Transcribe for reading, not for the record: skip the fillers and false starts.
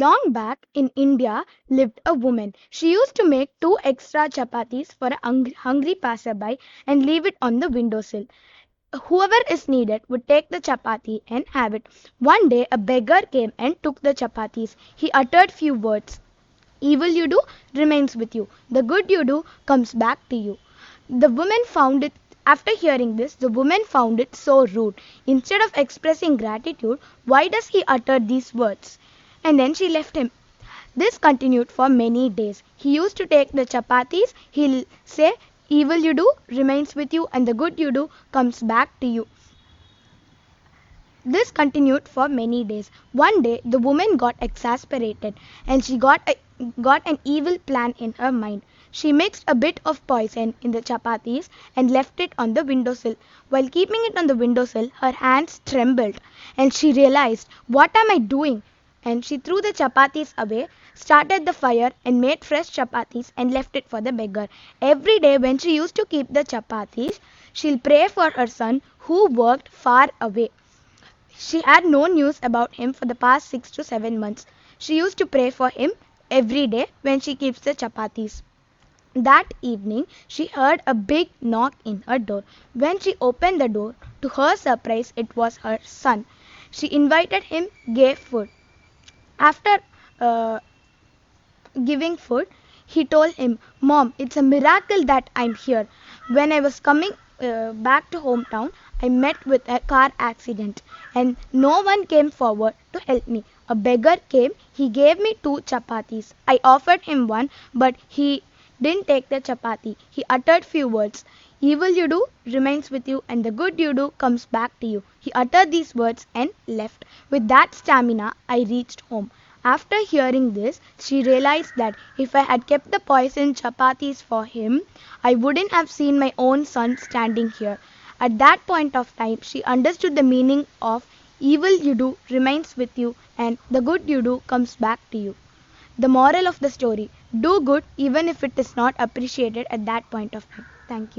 Long back in India lived a woman. She used to make two extra chapatis for a hungry passerby and leave it on the windowsill. Whoever is needed would take the chapati and have it. One day a beggar came and took the chapatis. He uttered few words. Evil you do remains with you. The good you do comes back to you. The woman found it After hearing this, the woman found it so rude. Instead of expressing gratitude, why does he utter these words? And then she left him. This continued for many days. He used to take the chapatis. He'll say, evil you do remains with you and the good you do comes back to you. This continued for many days. One day, the woman got exasperated and she got an evil plan in her mind. She mixed a bit of poison in the chapatis and left it on the windowsill. While keeping it on the windowsill, her hands trembled and she realized, what am I doing? And she threw the chapatis away, started the fire and made fresh chapatis and left it for the beggar. Every day when she used to keep the chapatis, she'll pray for her son who worked far away. She had no news about him for the past 6 to 7 months. She used to pray for him every day when she keeps the chapatis. That evening, she heard a big knock in her door. When she opened the door, to her surprise, it was her son. She invited him, gave food. After giving food, he told him, Mom, it's a miracle that I'm here. When I was coming back to hometown, I met with a car accident and no one came forward to help me. A beggar came, he gave me 2 chapatis. I offered him one, but he didn't take the chapati. He uttered few words. Evil you do remains with you and the good you do comes back to you. He uttered these words and left. With that stamina, I reached home. After hearing this, she realized that if I had kept the poisoned chapatis for him, I wouldn't have seen my own son standing here. At that point of time, she understood the meaning of evil you do remains with you and the good you do comes back to you. The moral of the story: do good even if it is not appreciated at that point of time. Thank you.